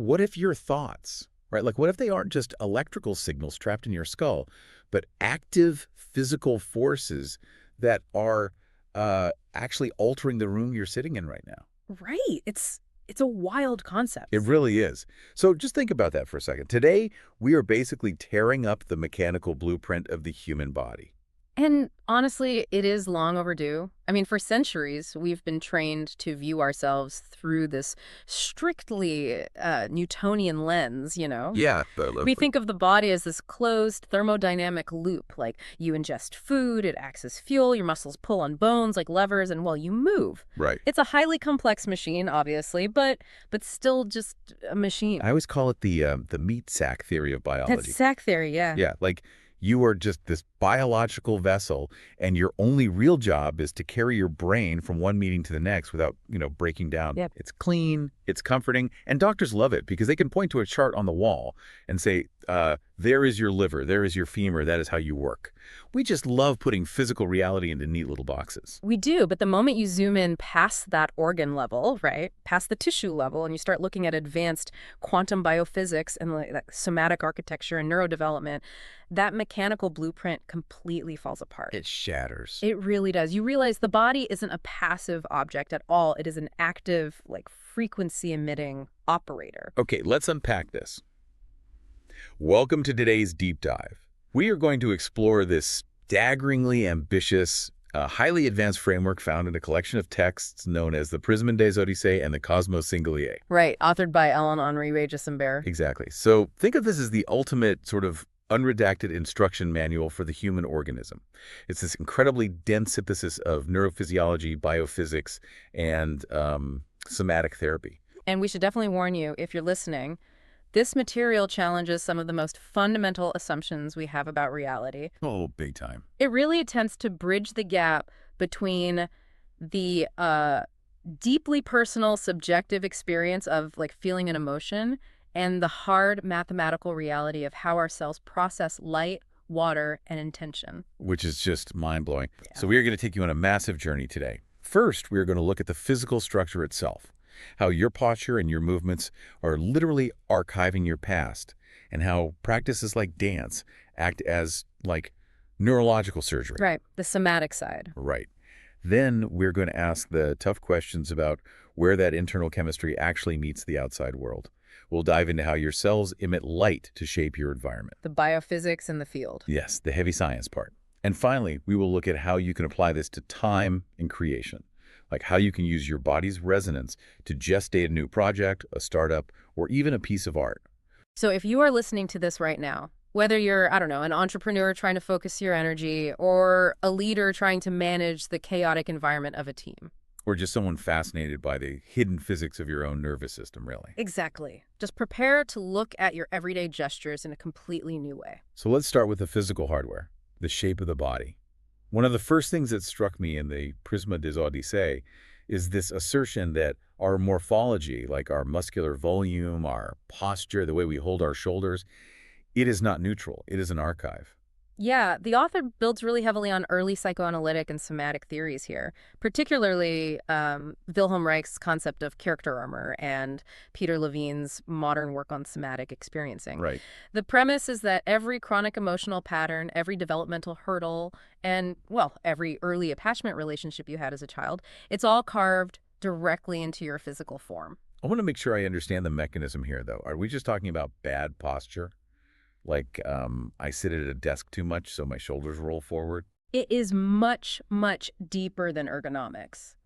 what if your thoughts, right? Like, what if they aren't just electrical signals trapped in your skull, but active physical forces that are actually altering the room you're sitting in right now? Right. It's a wild It concept. really is. So just think about that for a second. Today, we are basically tearing up the mechanical blueprint of the human body. And honestly, it is long overdue. I mean, for centuries, we've been trained to view ourselves through this strictly Newtonian lens, you know? Yeah, We think of the body as this closed thermodynamic loop, like you ingest food, it acts as fuel, your muscles pull on bones like levers, and well, you move. right. It's a highly complex machine, obviously, but still just a machine. I always call it the meat sack theory of That's biology. sack theory, yeah. Yeah, like you are just this biological vessel, and your only real job is to carry your brain from one meeting to the next without, breaking down. Yep. It's clean, it's comforting, and doctors love it because they can point to a chart on the wall and say, there is your liver, there is your femur, that is how you work. We just love putting physical reality into neat little boxes. We do, but the moment you zoom in past that organ level, right, past the tissue level, and you start looking at advanced quantum biophysics and like that somatic architecture and neurodevelopment, that mechanical blueprint completely falls apart. It shatters. It really does. You realize the body isn't a passive object at all. It is an active, like frequency emitting operator. Okay, let's unpack this. Welcome to today's deep dive. We are going to explore this staggeringly ambitious, highly advanced framework found in a collection of texts known as the Prismen des Odyssées and the Cosmos Singulier. Right, authored by Ellen Henri Regis-Imbert. Exactly. So think of this as the ultimate sort of unredacted instruction manual for the human organism. It's this incredibly dense synthesis of neurophysiology, biophysics, and somatic therapy. And we should definitely warn you, if you're listening, this material challenges some of the most fundamental assumptions we have about reality. Oh, big time. It really attempts to bridge the gap between the deeply personal, subjective experience of like feeling an emotion and the hard mathematical reality of how our cells process light, water, and intention. Which is just mind-blowing. Yeah. So we are going to take you on a massive journey today. First, we are going to look at the physical structure itself, how your posture and your movements are literally archiving your past, and how practices like dance act as, like, neurological surgery. Right, the somatic side. Right. Then we're going to ask the tough questions about where that internal chemistry actually meets the outside world. We'll dive into how your cells emit light to shape your environment. The biophysics in the field. Yes, the heavy science part. And finally, we will look at how you can apply this to time and creation, like how you can use your body's resonance to gestate a new project, a startup, or even a piece of art. So if you are listening to this right now, whether you're, I don't know, an entrepreneur trying to focus your energy or a leader trying to manage the chaotic environment of a team. Or just someone fascinated by the hidden physics of your own nervous system, really. Exactly. Just prepare to look at your everyday gestures in a completely new way. So let's start with the physical hardware, the shape of the body. One of the first things that struck me in the Prisma des Odyssées is this assertion that our morphology, like our muscular volume, our posture, the way we hold our shoulders, it is not neutral. It is an archive. Yeah, the author builds really heavily on early psychoanalytic and somatic theories here, particularly Wilhelm Reich's concept of character armor and Peter Levine's modern work on somatic experiencing. Right. The premise is that every chronic emotional pattern, every developmental hurdle, and, well, every early attachment relationship you had as a child, it's all carved directly into your physical form. I want to make sure I understand the mechanism here, though. Are we just talking about bad posture? Like I sit at a desk too much, so my shoulders roll forward? It is much, much deeper than ergonomics.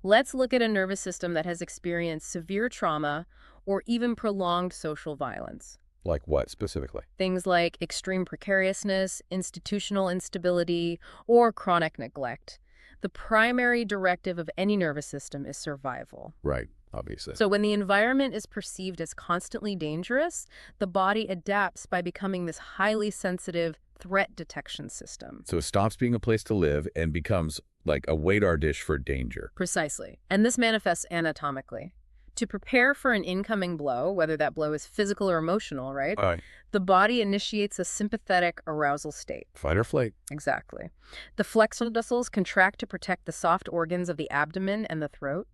Let's look at a nervous system that has experienced severe trauma or even prolonged social violence. Like what, specifically? Things like extreme precariousness, institutional instability, or chronic neglect. The primary directive of any nervous system is survival. Right, obviously. So when the environment is perceived as constantly dangerous, the body adapts by becoming this highly sensitive threat detection system. So it stops being a place to live and becomes like a radar dish for danger. Precisely. And this manifests anatomically. To prepare for an incoming blow, whether that blow is physical or emotional, right? All right. The body initiates a sympathetic arousal state. Fight or flight. Exactly. The flexor muscles contract to protect the soft organs of the abdomen and the throat.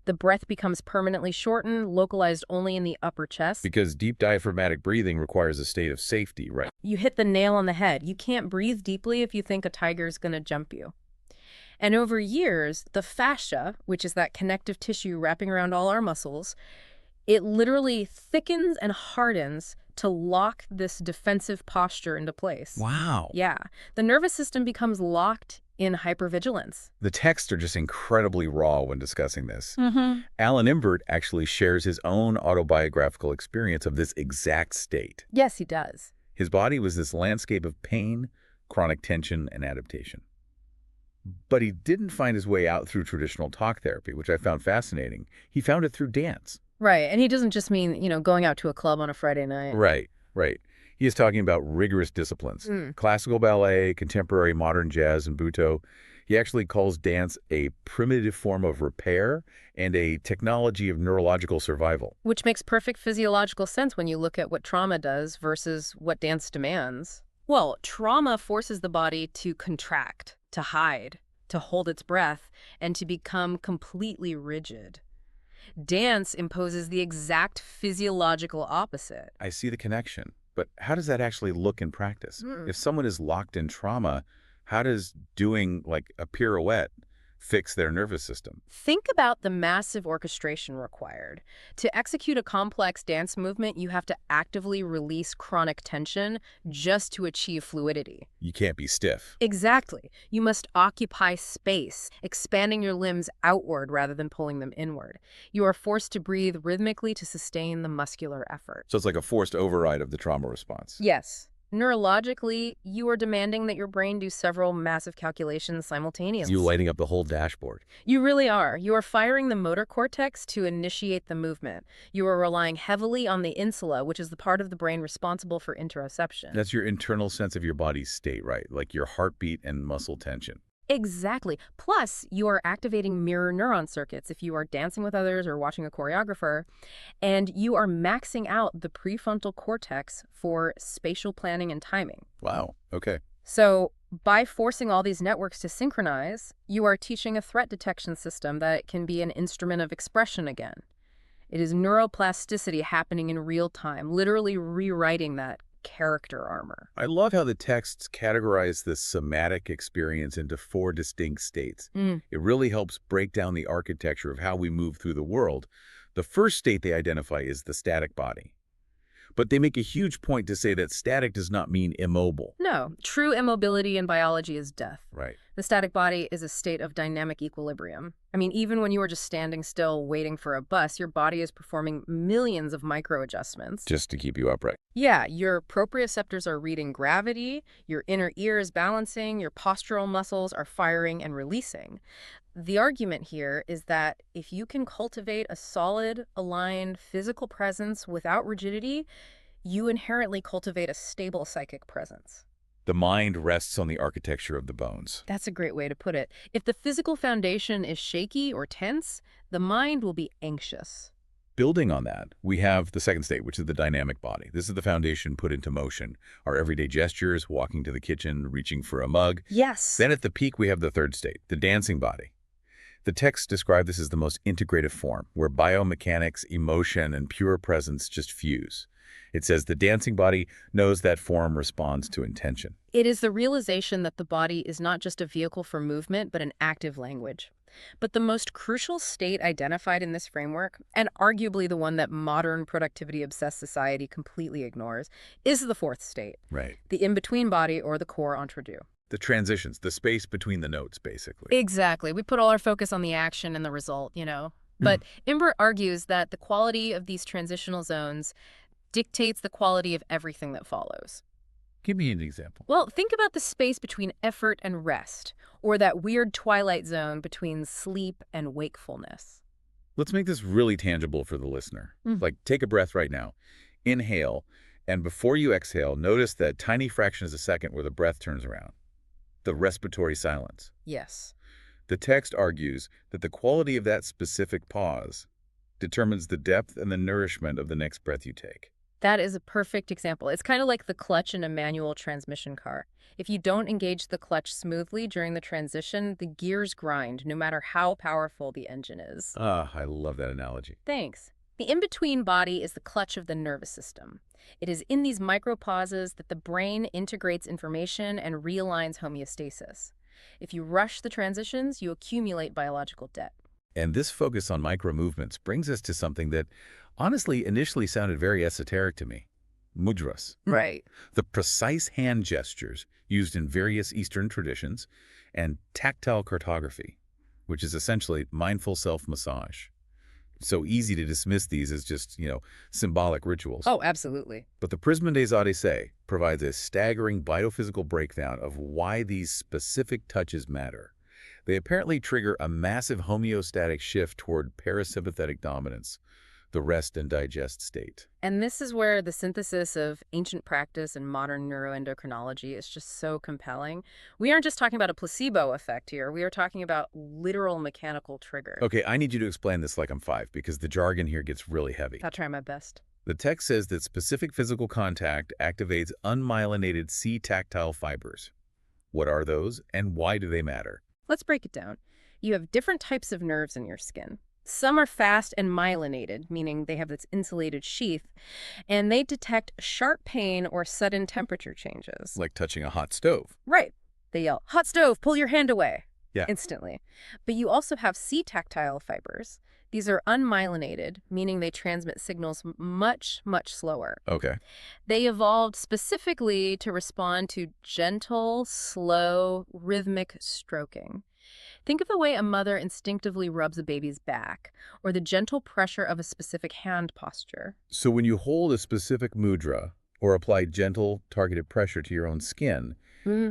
The breath becomes permanently shortened, localized only in the upper chest. Because deep diaphragmatic breathing requires a state of safety, right? You hit the nail on the head. You can't breathe deeply if you think a tiger's going to jump you. And over years, the fascia, which is that connective tissue wrapping around all our muscles, it literally thickens and hardens to lock this defensive posture into place. Wow. Yeah. The nervous system becomes locked in hypervigilance. The texts are just incredibly raw when discussing this. Mm-hmm. Alan Imbert actually shares his own autobiographical experience of this exact state. Yes, he does. His body was this landscape of pain, chronic tension, and adaptation. But he didn't find his way out through traditional talk therapy, which I found fascinating. He found it through dance. Right. And he doesn't just mean, going out to a club on a Friday night. Right, right. He is talking about rigorous disciplines. Classical ballet, contemporary modern jazz, and Butoh. He actually calls dance a primitive form of repair and a technology of neurological survival. Which makes perfect physiological sense when you look at what trauma does versus what dance demands. Well, trauma forces the body to contract, to hide, to hold its breath, and to become completely rigid. Dance imposes the exact physiological opposite. I see the connection, but how does that actually look in practice? If someone is locked in trauma, how does doing like a pirouette fix their nervous system? Think about the massive orchestration required. To execute a complex dance movement, you have to actively release chronic tension just to achieve fluidity. You can't be stiff. Exactly. You must occupy space, expanding your limbs outward rather than pulling them inward. You are forced to breathe rhythmically to sustain the muscular effort. So it's like a forced override of the trauma response. Yes. Neurologically, you are demanding that your brain do several massive calculations simultaneously. You lighting up the whole dashboard. You really are. You are firing the motor cortex to initiate the movement. You are relying heavily on the insula, which is the part of the brain responsible for interoception. That's your internal sense of your body's state, right? Like your heartbeat and muscle tension. Exactly. Plus, you are activating mirror neuron circuits if you are dancing with others or watching a choreographer, and you are maxing out the prefrontal cortex for spatial planning and timing. Wow. Okay. So, by forcing all these networks to synchronize, you are teaching a threat detection system that it can be an instrument of expression again. It is neuroplasticity happening in real time, literally rewriting that character armor. I love how the texts categorize this somatic experience into 4 distinct states. It really helps break down the architecture of how we move through the world. The first state they identify is the static body. But they make a huge point to say that static does not mean immobile. No, true immobility in biology is death. Right. The static body is a state of dynamic equilibrium. I mean, even when you are just standing still waiting for a bus, your body is performing millions of micro-adjustments. Just to keep you upright. Yeah, your proprioceptors are reading gravity, your inner ear is balancing, your postural muscles are firing and releasing. The argument here is that if you can cultivate a solid, aligned physical presence without rigidity, you inherently cultivate a stable psychic presence. The mind rests on the architecture of the bones. That's a great way to put it. If the physical foundation is shaky or tense, the mind will be anxious. Building on that, we have the second state, which is the dynamic body. This is the foundation put into motion. Our everyday gestures, walking to the kitchen, reaching for a mug. Yes. Then at the peak, we have the third state, the dancing body. The texts describe this as the most integrative form, where biomechanics, emotion, and pure presence just fuse. It says the dancing body knows that form responds to intention. It is the realization that the body is not just a vehicle for movement, but an active language. But the most crucial state identified in this framework, and arguably the one that modern productivity-obsessed society completely ignores, is the fourth state. Right. The in-between body, or the core entre deux. The transitions, the space between the notes, basically. Exactly. We put all our focus on the action and the result, But Imbert argues that the quality of these transitional zones dictates the quality of everything that follows. Give me an example. Well, think about the space between effort and rest, or that weird twilight zone between sleep and wakefulness. Let's make this really tangible for the listener. Like, take a breath right now. Inhale, and before you exhale, notice that tiny fraction of a second where the breath turns around. The respiratory silence. Yes. The text argues that the quality of that specific pause determines the depth and the nourishment of the next breath you take. That is a perfect example. It's kind of like the clutch in a manual transmission car. If you don't engage the clutch smoothly during the transition, the gears grind, no matter how powerful the engine is. Ah, I love that analogy. Thanks. The in-between body is the clutch of the nervous system. It is in these micropauses that the brain integrates information and realigns homeostasis. If you rush the transitions, you accumulate biological debt. And this focus on micro movements brings us to something that honestly initially sounded very esoteric to me. Mudras. Right. The precise hand gestures used in various Eastern traditions, and tactile cartography, which is essentially mindful self-massage. So easy to dismiss these as just, symbolic rituals. Oh, absolutely. But the Prisma des Odyssées provides a staggering biophysical breakdown of why these specific touches matter. They apparently trigger a massive homeostatic shift toward parasympathetic dominance, the rest and digest state. And this is where the synthesis of ancient practice and modern neuroendocrinology is just so compelling. We aren't just talking about a placebo effect here. We are talking about literal mechanical triggers. Okay, I need you to explain this like I'm 5, because the jargon here gets really heavy. I'll try my best. The text says that specific physical contact activates unmyelinated C-tactile fibers. What are those, and why do they matter? Let's break it down. You have different types of nerves in your skin. Some are fast and myelinated, meaning they have this insulated sheath, and they detect sharp pain or sudden temperature changes. Like touching a hot stove. Right. They yell, "Hot stove, pull your hand away," Yeah. instantly. But you also have C-tactile fibers. These are unmyelinated, meaning they transmit signals much, much slower. Okay. They evolved specifically to respond to gentle, slow, rhythmic stroking. Think of the way a mother instinctively rubs a baby's back, or the gentle pressure of a specific hand posture. So when you hold a specific mudra or apply gentle, targeted pressure to your own skin,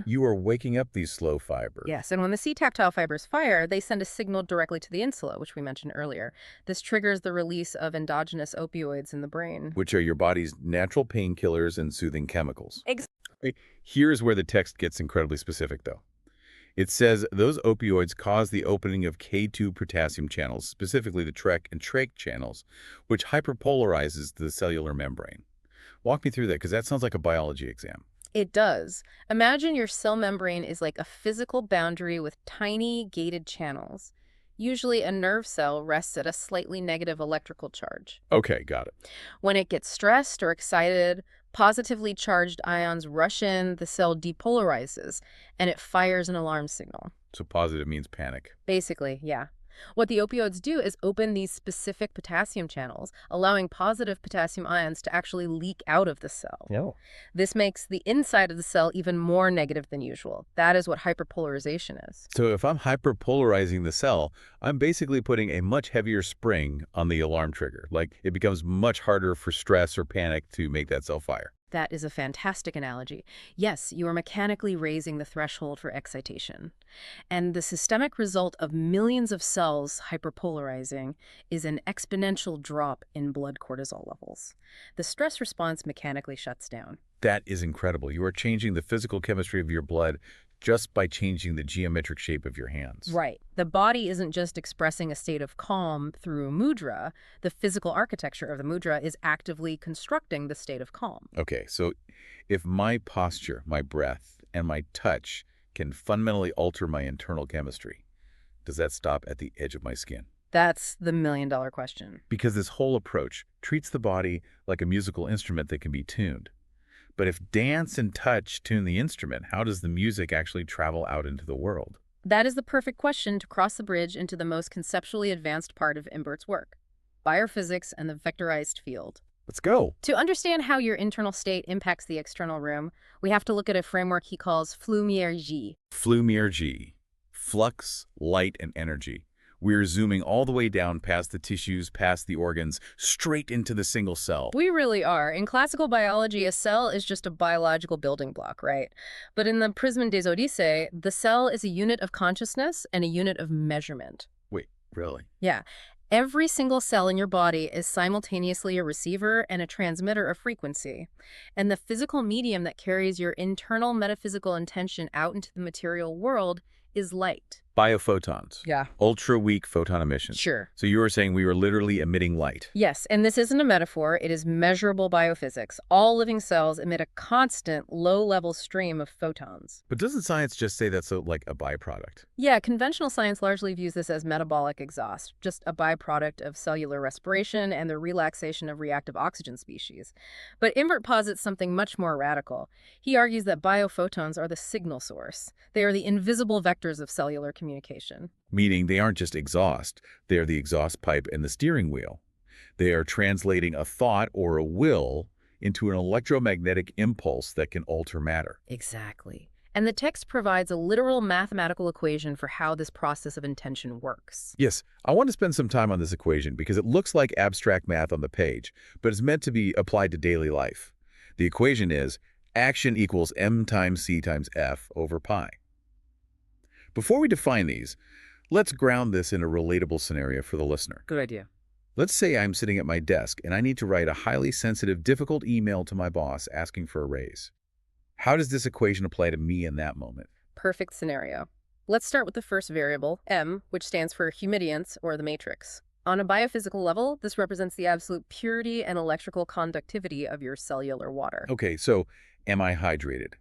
you are waking up these slow fibers. Yes, and when the C-tactile fibers fire, they send a signal directly to the insula, which we mentioned earlier. This triggers the release of endogenous opioids in the brain. Which are your body's natural painkillers and soothing chemicals. Exactly. Here's where the text gets incredibly specific, though. It says those opioids cause the opening of K2 potassium channels, specifically the TREC and TRAC channels, which hyperpolarizes the cellular membrane. Walk me through that, because that sounds like a biology exam. It does. Imagine your cell membrane is like a physical boundary with tiny gated channels. Usually a nerve cell rests at a slightly negative electrical charge. Okay, got it. When it gets stressed or excited, positively charged ions rush in, the cell depolarizes, and it fires an alarm signal. So positive means panic. Basically, yeah. What the opioids do is open these specific potassium channels, allowing positive potassium ions to actually leak out of the cell. No. This makes the inside of the cell even more negative than usual. That is what hyperpolarization is. So if I'm hyperpolarizing the cell, I'm basically putting a much heavier spring on the alarm trigger. Like, it becomes much harder for stress or panic to make that cell fire. That is a fantastic analogy. Yes, you are mechanically raising the threshold for excitation. And the systemic result of millions of cells hyperpolarizing is an exponential drop in blood cortisol levels. The stress response mechanically shuts down. That is incredible. You are changing the physical chemistry of your blood just by changing the geometric shape of your hands. Right. The body isn't just expressing a state of calm through a mudra. The physical architecture of the mudra is actively constructing the state of calm. Okay, so if my posture, my breath, and my touch can fundamentally alter my internal chemistry, does that stop at the edge of my skin? That's the million-dollar question. Because this whole approach treats the body like a musical instrument that can be tuned. But if dance and touch tune the instrument, how does the music actually travel out into the world? That is the perfect question to cross the bridge into the most conceptually advanced part of Imbert's work, biophysics and the vectorized field. Let's go. To understand how your internal state impacts the external room, we have to look at a framework he calls Flumière-G. Flumière-G. Flux, light, and energy. We're zooming all the way down past the tissues, past the organs, straight into the single cell. We really are. In classical biology, a cell is just a biological building block, right? But in the Prisme des Odyssées, the cell is a unit of consciousness and a unit of measurement. Wait, really? Yeah. Every single cell in your body is simultaneously a receiver and a transmitter of frequency. And the physical medium that carries your internal metaphysical intention out into the material world is light. Biophotons. Yeah. Ultra-weak photon emissions. Sure. So you were saying we were literally emitting light. Yes, and this isn't a metaphor, it is measurable biophysics. All living cells emit a constant, low-level stream of photons. But doesn't science just say that's like a byproduct? Yeah, conventional science largely views this as metabolic exhaust, just a byproduct of cellular respiration and the relaxation of reactive oxygen species. But Imbert posits something much more radical. He argues that biophotons are the signal source. They are the invisible vectors of cellular communication. Meaning they aren't just exhaust, they are the exhaust pipe and the steering wheel. They are translating a thought or a will into an electromagnetic impulse that can alter matter. Exactly. And the text provides a literal mathematical equation for how this process of intention works. Yes, I want to spend some time on this equation because it looks like abstract math on the page, but it's meant to be applied to daily life. The equation is action equals m times c times f over pi. Before we define these, let's ground this in a relatable scenario for the listener. Good idea. Let's say I'm sitting at my desk and I need to write a highly sensitive, difficult email to my boss asking for a raise. How does this equation apply to me in that moment? Perfect scenario. Let's start with the first variable, m, which stands for humidiance, or the matrix. On a biophysical level, this represents the absolute purity and electrical conductivity of your cellular water. Okay, so am I hydrated?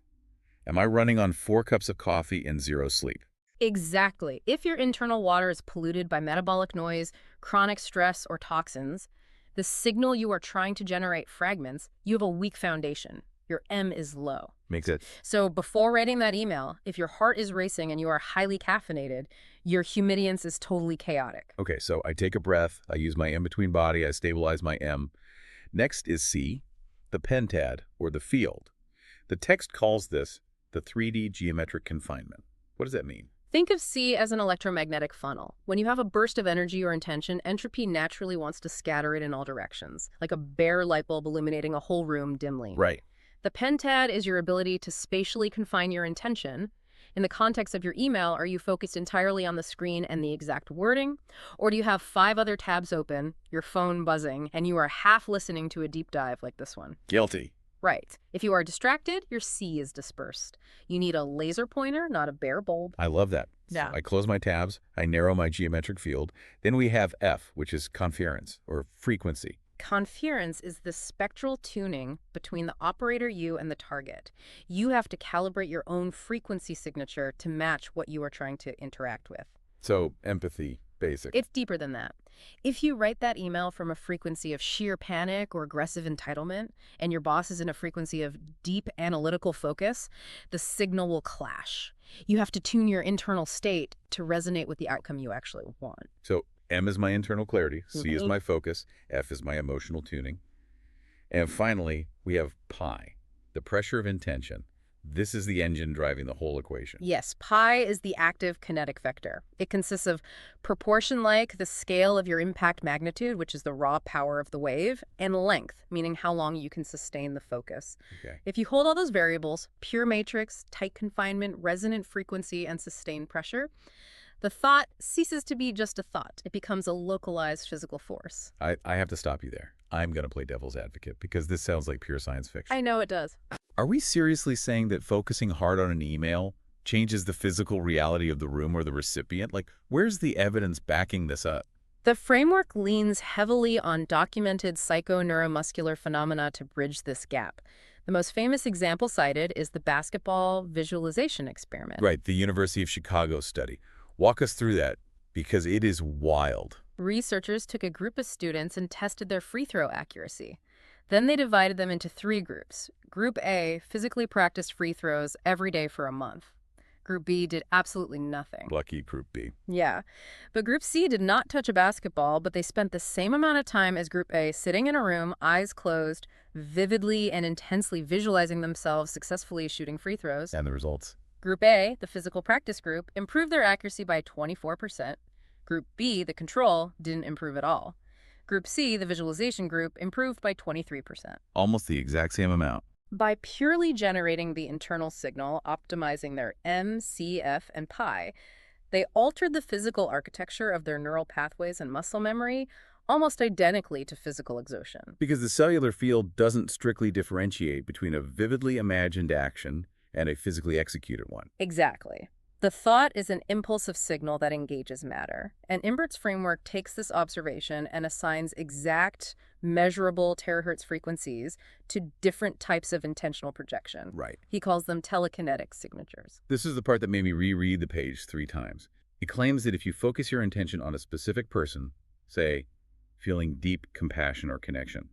Am I running on 4 cups of coffee and 0 sleep? Exactly. If your internal water is polluted by metabolic noise, chronic stress, or toxins, the signal you are trying to generate fragments, you have a weak foundation. Your M is low. Makes it. So before writing that email, if your heart is racing and you are highly caffeinated, your humidiance is totally chaotic. Okay, so I take a breath, I use my in-between body, I stabilize my M. Next is C, the pentad, or the field. The text calls this the 3D geometric confinement. What does that mean? Think of C as an electromagnetic funnel. When you have a burst of energy or intention, entropy naturally wants to scatter it in all directions, like a bare light bulb illuminating a whole room dimly. Right. The pentad is your ability to spatially confine your intention. In the context of your email, are you focused entirely on the screen and the exact wording? Or do you have 5 other tabs open, your phone buzzing, and you are half listening to a deep dive like this one? Guilty. Right. If you are distracted, your C is dispersed. You need a laser pointer, not a bare bulb. I love that. Yeah. So I close my tabs, I narrow my geometric field. Then we have F, which is conference, or frequency. Conference is the spectral tuning between the operator you and the target. You have to calibrate your own frequency signature to match what you are trying to interact with. So empathy, basic. It's deeper than that. If you write that email from a frequency of sheer panic or aggressive entitlement, and your boss is in a frequency of deep analytical focus, the signal will clash. You have to tune your internal state to resonate with the outcome you actually want. So M is my internal clarity, C is Mhm. my focus, F is my emotional tuning. And finally, we have pi, the pressure of intention. This is the engine driving the whole equation. Yes, pi is the active kinetic vector. It consists of proportion like the scale of your impact magnitude, which is the raw power of the wave, and length, meaning how long you can sustain the focus. Okay. If you hold all those variables, pure matrix, tight confinement, resonant frequency, and sustained pressure, the thought ceases to be just a thought. It becomes a localized physical force. I have to stop you there. I'm going to play devil's advocate because this sounds like pure science fiction. I know it does. Are we seriously saying that focusing hard on an email changes the physical reality of the room or the recipient? Like, where's the evidence backing this up? The framework leans heavily on documented psychoneuromuscular phenomena to bridge this gap. The most famous example cited is the basketball visualization experiment. Right, the University of Chicago study. Walk us through that, because it is wild. Researchers took a group of students and tested their free throw accuracy. Then they divided them into 3 groups. Group A physically practiced free throws every day for a month. Group B did absolutely nothing. Lucky Group B. Yeah. But Group C did not touch a basketball, but they spent the same amount of time as Group A sitting in a room, eyes closed, vividly and intensely visualizing themselves successfully shooting free throws. And the results? Group A, the physical practice group, improved their accuracy by 24%. Group B, the control, didn't improve at all. Group C, the visualization group, improved by 23%. Almost the exact same amount. By purely generating the internal signal, optimizing their M, C, F, and pi, they altered the physical architecture of their neural pathways and muscle memory almost identically to physical exertion. Because the cellular field doesn't strictly differentiate between a vividly imagined action and a physically executed one. Exactly. The thought is an impulsive signal that engages matter. And Imbert's framework takes this observation and assigns exact, measurable terahertz frequencies to different types of intentional projection. Right. He calls them telekinetic signatures. This is the part that made me reread the page 3 times. It claims that if you focus your intention on a specific person, say, feeling deep compassion or connection,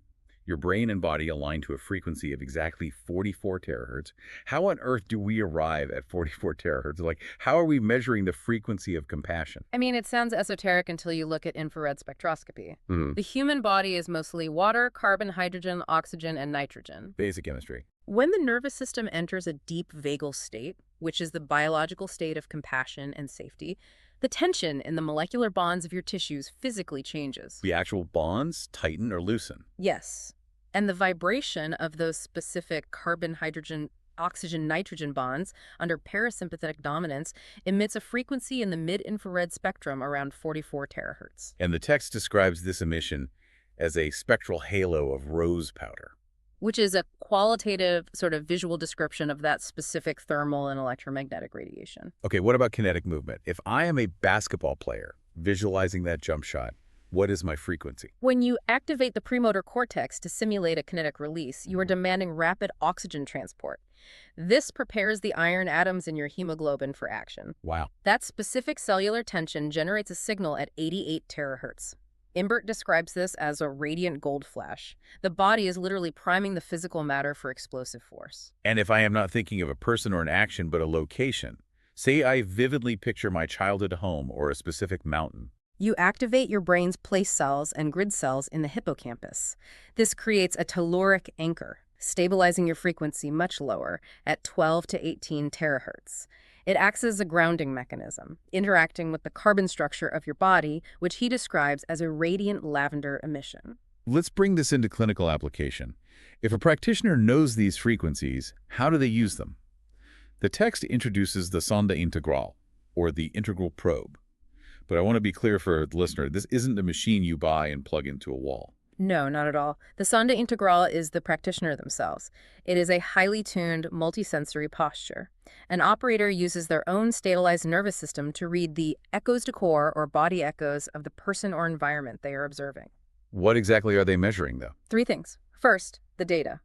your brain and body align to a frequency of exactly 44 terahertz. How on earth do we arrive at 44 terahertz? Like, how are we measuring the frequency of compassion? I mean, it sounds esoteric until you look at infrared spectroscopy. Mm-hmm. The human body is mostly water, carbon, hydrogen, oxygen, and nitrogen. Basic chemistry. When the nervous system enters a deep vagal state, which is the biological state of compassion and safety, the tension in the molecular bonds of your tissues physically changes. The actual bonds tighten or loosen. Yes. And the vibration of those specific carbon, hydrogen, oxygen, nitrogen bonds under parasympathetic dominance emits a frequency in the mid-infrared spectrum around 44 terahertz. And the text describes this emission as a spectral halo of rose powder. Which is a qualitative sort of visual description of that specific thermal and electromagnetic radiation. Okay, what about kinetic movement? If I am a basketball player visualizing that jump shot, what is my frequency? When you activate the premotor cortex to simulate a kinetic release, you are demanding rapid oxygen transport. This prepares the iron atoms in your hemoglobin for action. Wow. That specific cellular tension generates a signal at 88 terahertz. Imbert describes this as a radiant gold flash. The body is literally priming the physical matter for explosive force. And if I am not thinking of a person or an action, but a location, say I vividly picture my childhood home or a specific mountain. You activate your brain's place cells and grid cells in the hippocampus. This creates a telluric anchor, stabilizing your frequency much lower at 12 to 18 terahertz. It acts as a grounding mechanism, interacting with the carbon structure of your body, which he describes as a radiant lavender emission. Let's bring this into clinical application. If a practitioner knows these frequencies, how do they use them? The text introduces the sonda integral, or the integral probe. But I want to be clear for the listener, this isn't a machine you buy and plug into a wall. No, not at all. The sonda integral is the practitioner themselves. It is a highly tuned, multisensory posture. An operator uses their own statalized nervous system to read the echoes de corps, or body echoes, of the person or environment they are observing. What exactly are they measuring, though? 3 things. First, the data.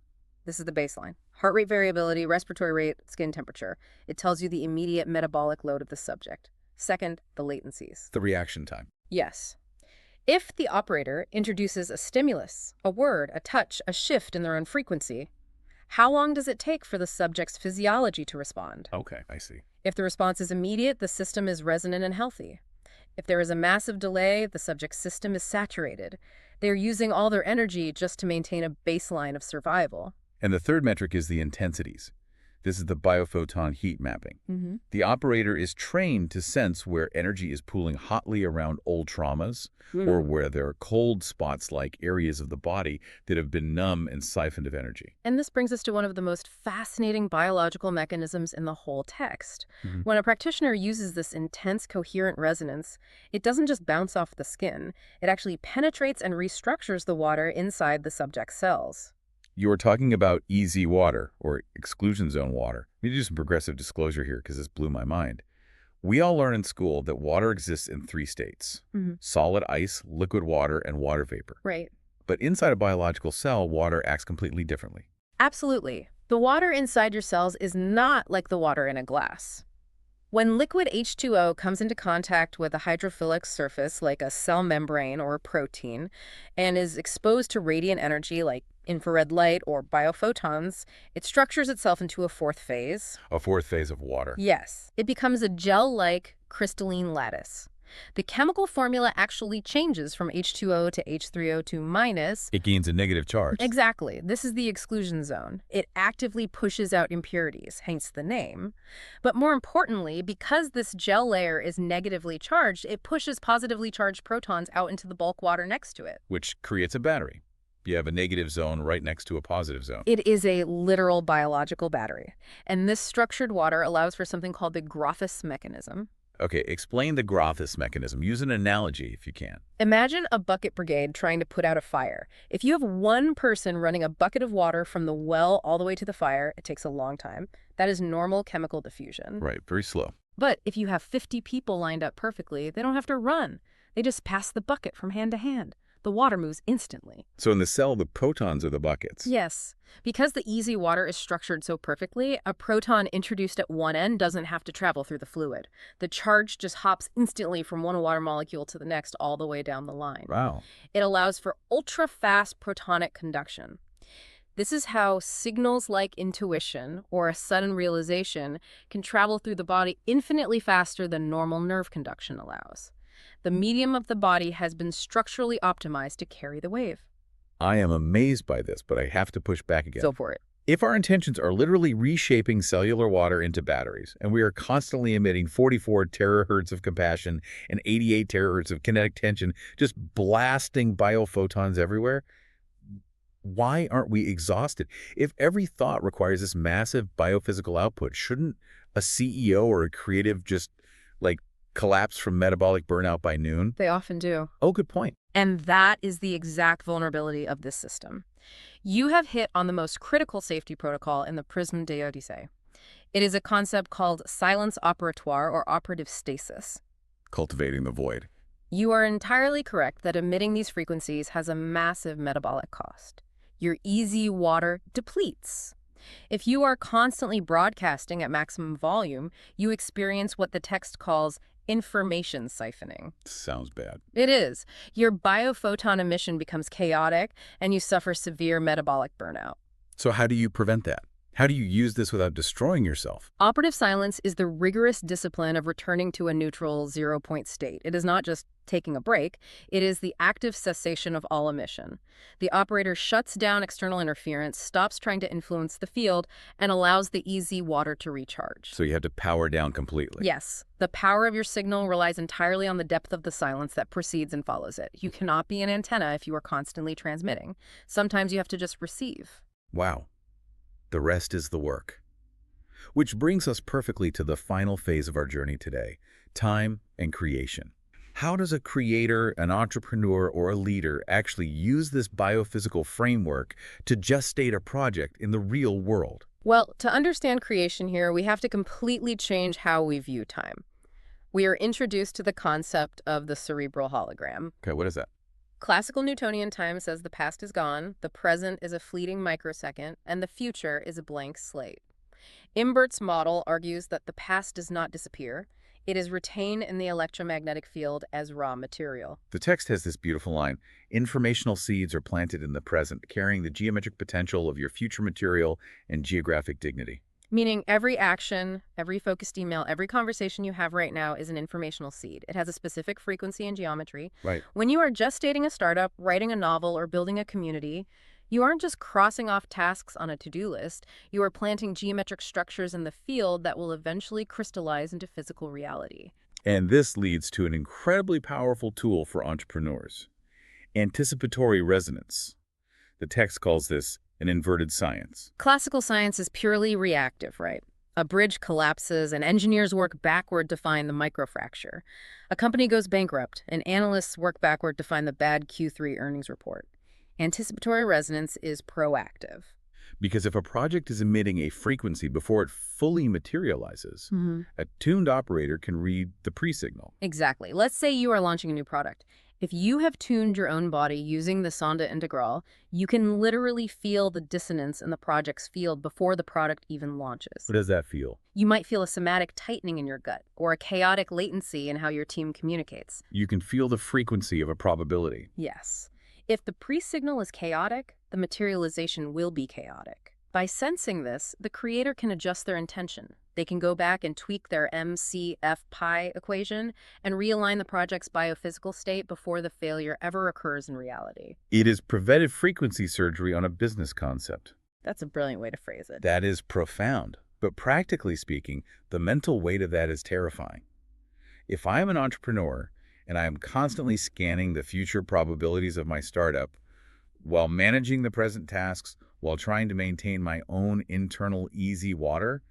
This is the baseline. Heart rate variability, respiratory rate, skin temperature. It tells you the immediate metabolic load of the subject. Second, the latencies. The reaction time. Yes. If the operator introduces a stimulus, a word, a touch, a shift in their own frequency, how long does it take for the subject's physiology to respond? Okay, I see. If the response is immediate, the system is resonant and healthy. If there is a massive delay, the subject's system is saturated. They're using all their energy just to maintain a baseline of survival. And the third metric is the intensities. This is the biophoton heat mapping. Mm-hmm. The operator is trained to sense where energy is pooling hotly around old traumas, or where there are cold spots like areas of the body that have been numb and siphoned of energy. And this brings us to one of the most fascinating biological mechanisms in the whole text. Mm-hmm. When a practitioner uses this intense, coherent resonance, it doesn't just bounce off the skin. It actually penetrates and restructures the water inside the subject's cells. You are talking about EZ water, or exclusion zone water. Let me do some progressive disclosure here because this blew my mind. We all learn in school that water exists in 3 states: solid ice, liquid water, and water vapor. Right. But inside a biological cell, water acts completely differently. Absolutely. The water inside your cells is not like the water in a glass. When liquid H2O comes into contact with a hydrophilic surface like a cell membrane or a protein and is exposed to radiant energy like infrared light or biophotons, it structures itself into a 4th phase. A 4th phase of water. Yes, it becomes a gel-like crystalline lattice. The chemical formula actually changes from H2O to H3O2 minus. It gains a negative charge. Exactly. This is the exclusion zone. It actively pushes out impurities, hence the name. But more importantly, because this gel layer is negatively charged, it pushes positively charged protons out into the bulk water next to it. Which creates a battery. You have a negative zone right next to a positive zone. It is a literal biological battery. And this structured water allows for something called the Grothus mechanism. Okay, explain the Grothus mechanism. Use an analogy if you can. Imagine a bucket brigade trying to put out a fire. If you have one person running a bucket of water from the well all the way to the fire, it takes a long time. That is normal chemical diffusion. Right, very slow. But if you have 50 people lined up perfectly, they don't have to run. They just pass the bucket from hand to hand. The water moves instantly. So in the cell, the protons are the buckets. Yes. Because the easy water is structured so perfectly, a proton introduced at one end doesn't have to travel through the fluid. The charge just hops instantly from one water molecule to the next all the way down the line. Wow. It allows for ultra-fast protonic conduction. This is how signals like intuition or a sudden realization can travel through the body infinitely faster than normal nerve conduction allows. The medium of the body has been structurally optimized to carry the wave. I am amazed by this, but I have to push back again. Go for it. If our intentions are literally reshaping cellular water into batteries, and we are constantly emitting 44 terahertz of compassion and 88 terahertz of kinetic tension, just blasting biophotons everywhere, why aren't we exhausted? If every thought requires this massive biophysical output, shouldn't a CEO or a creative just, like, collapse from metabolic burnout by noon? They often do. Oh, good point. And that is the exact vulnerability of this system. You have hit on the most critical safety protocol in the Prism de Odyssey. It is a concept called silence operatoire or operative stasis. Cultivating the void. You are entirely correct that emitting these frequencies has a massive metabolic cost. Your easy water depletes. If you are constantly broadcasting at maximum volume, you experience what the text calls information siphoning. Sounds bad. It is. Your biophoton emission becomes chaotic, and you suffer severe metabolic burnout. So how do you prevent that? How do you use this without destroying yourself? Operative silence is the rigorous discipline of returning to a neutral zero-point state. It is not just taking a break. It is the active cessation of all emission. The operator shuts down external interference, stops trying to influence the field, and allows the easy water to recharge. So you have to power down completely. Yes. The power of your signal relies entirely on the depth of the silence that precedes and follows it. You cannot be an antenna if you are constantly transmitting. Sometimes you have to just receive. Wow. The rest is the work. Which brings us perfectly to the final phase of our journey today, time and creation. How does a creator, an entrepreneur, or a leader actually use this biophysical framework to gestate a project in the real world? Well, to understand creation here, we have to completely change how we view time. We are introduced to the concept of the cerebral hologram. Okay, what is that? Classical Newtonian time says the past is gone, the present is a fleeting microsecond, and the future is a blank slate. Imbert's model argues that the past does not disappear. It is retained in the electromagnetic field as raw material. The text has this beautiful line, informational seeds are planted in the present, carrying the geometric potential of your future material and geographic dignity. Meaning every action, every focused email, every conversation you have right now is an informational seed. It has a specific frequency and geometry. Right. When you are gestating a startup, writing a novel, or building a community, you aren't just crossing off tasks on a to-do list. You are planting geometric structures in the field that will eventually crystallize into physical reality. And this leads to an incredibly powerful tool for entrepreneurs, anticipatory resonance. The text calls this an inverted science. Classical science is purely reactive, right? A bridge collapses and engineers work backward to find the microfracture. A company goes bankrupt and analysts work backward to find the bad Q3 earnings report. Anticipatory resonance is proactive. Because if a project is emitting a frequency before it fully materializes, a tuned operator can read the pre-signal. Exactly. Let's say you are launching a new product. If you have tuned your own body using the Sonda integral, you can literally feel the dissonance in the project's field before the product even launches. What does that feel? You might feel a somatic tightening in your gut or a chaotic latency in how your team communicates. You can feel the frequency of a probability. Yes. If the pre-signal is chaotic, the materialization will be chaotic. By sensing this, the creator can adjust their intention. They can go back and tweak their MCF pi equation and realign the project's biophysical state before the failure ever occurs in reality. It is preventive frequency surgery on a business concept. That's a brilliant way to phrase it. That is profound. But practically speaking, the mental weight of that is terrifying. If I am an entrepreneur and I am constantly scanning the future probabilities of my startup while managing the present tasks, while trying to maintain my own internal easy water,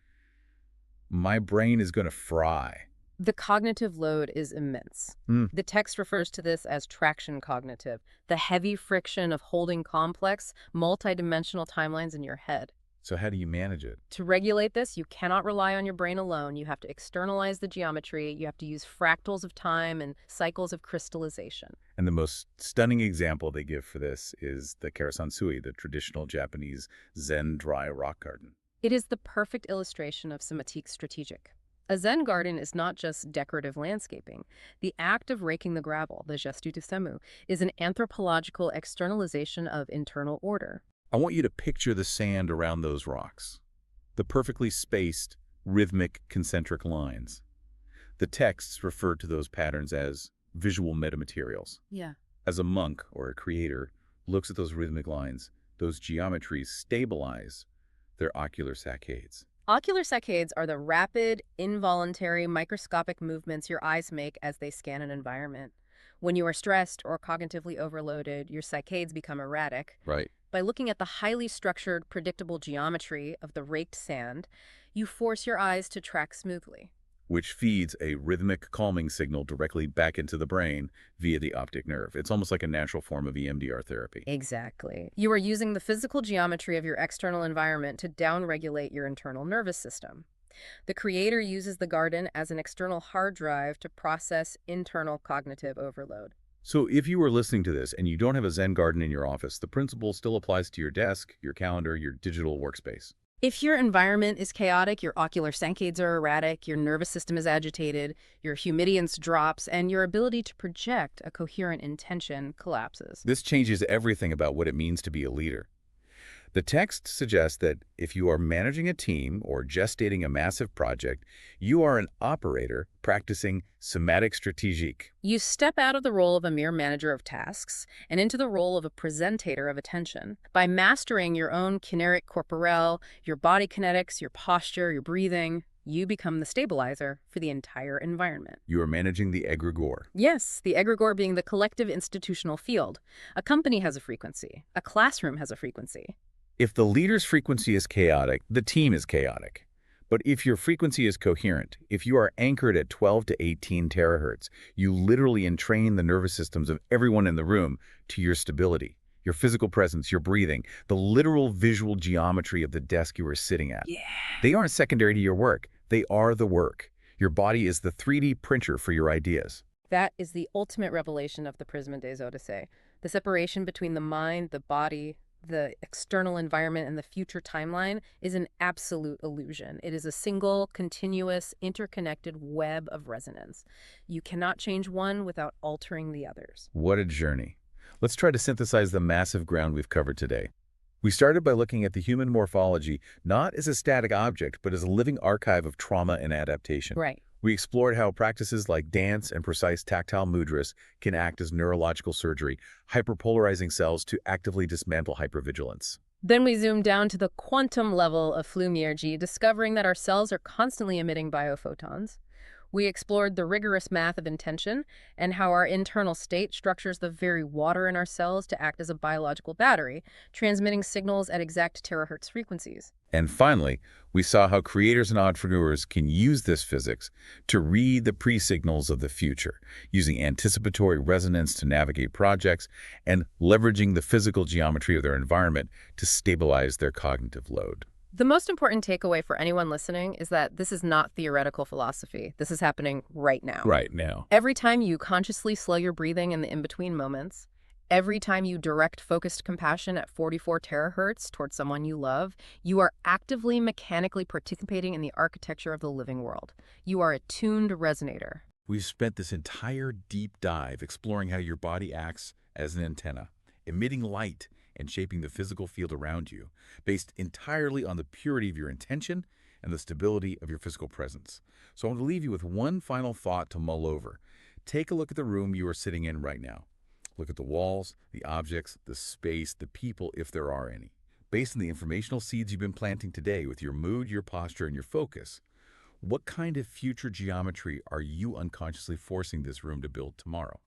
my brain is going to fry. The cognitive load is immense. The text refers to this as traction cognitive, the heavy friction of holding complex, multidimensional timelines in your head. So how do you manage it? To regulate this, you cannot rely on your brain alone. You have to externalize the geometry. You have to use fractals of time and cycles of crystallization. And the most stunning example they give for this is the Karasansui, the traditional Japanese Zen dry rock garden. It is the perfect illustration of somatique strategic. A Zen garden is not just decorative landscaping. The act of raking the gravel, the gestu de semu, is an anthropological externalization of internal order. I want you to picture the sand around those rocks, the perfectly spaced, rhythmic, concentric lines. The texts refer to those patterns as visual metamaterials. Yeah. As a monk or a creator looks at those rhythmic lines, those geometries stabilize their ocular saccades. Ocular saccades are the rapid, involuntary, microscopic movements your eyes make as they scan an environment. When you are stressed or cognitively overloaded, your saccades become erratic. Right. By looking at the highly structured, predictable geometry of the raked sand, you force your eyes to track smoothly. Which feeds a rhythmic calming signal directly back into the brain via the optic nerve. It's almost like a natural form of EMDR therapy. Exactly. You are using the physical geometry of your external environment to downregulate your internal nervous system. The creator uses the garden as an external hard drive to process internal cognitive overload. So if you are listening to this and you don't have a Zen garden in your office, the principle still applies to your desk, your calendar, your digital workspace. If your environment is chaotic, your ocular saccades are erratic, your nervous system is agitated, your humidiance drops, and your ability to project a coherent intention collapses. This changes everything about what it means to be a leader. The text suggests that if you are managing a team or gestating a massive project, you are an operator practicing somatic strategique. You step out of the role of a mere manager of tasks and into the role of a presentator of attention. By mastering your own kineric corporel, your body kinetics, your posture, your breathing, you become the stabilizer for the entire environment. You are managing the egregore. Yes, the egregore being the collective institutional field. A company has a frequency. A classroom has a frequency. If the leader's frequency is chaotic, the team is chaotic. But if your frequency is coherent, if you are anchored at 12 to 18 terahertz, you literally entrain the nervous systems of everyone in the room to your stability, your physical presence, your breathing, the literal visual geometry of the desk you are sitting at. Yeah. They aren't secondary to your work. They are the work. Your body is the 3D printer for your ideas. That is the ultimate revelation of the Prisma des Odyssey. The separation between the mind, the body, the external environment, and the future timeline is an absolute illusion. It is a single, continuous, interconnected web of resonance. You cannot change one without altering the others. What a journey. Let's try to synthesize the massive ground we've covered today. We started by looking at the human morphology not as a static object, but as a living archive of trauma and adaptation. Right. We explored how practices like dance and precise tactile mudras can act as neurological surgery, hyperpolarizing cells to actively dismantle hypervigilance. Then we zoomed down to the quantum level of Flumiergy, discovering that our cells are constantly emitting biophotons. We explored the rigorous math of intention and how our internal state structures the very water in our cells to act as a biological battery, transmitting signals at exact terahertz frequencies. And finally, we saw how creators and entrepreneurs can use this physics to read the pre-signals of the future, using anticipatory resonance to navigate projects and leveraging the physical geometry of their environment to stabilize their cognitive load. The most important takeaway for anyone listening is that this is not theoretical philosophy. This is happening right now. Right now. Every time you consciously slow your breathing in the in-between moments, every time you direct focused compassion at 44 terahertz towards someone you love, you are actively mechanically participating in the architecture of the living world. You are a tuned resonator. We've spent this entire deep dive exploring how your body acts as an antenna, emitting light and shaping the physical field around you, based entirely on the purity of your intention and the stability of your physical presence. So I want to leave you with one final thought to mull over. Take a look at the room you are sitting in right now. Look at the walls, the objects, the space, the people, if there are any. Based on the informational seeds you've been planting today with your mood, your posture, and your focus, what kind of future geometry are you unconsciously forcing this room to build tomorrow?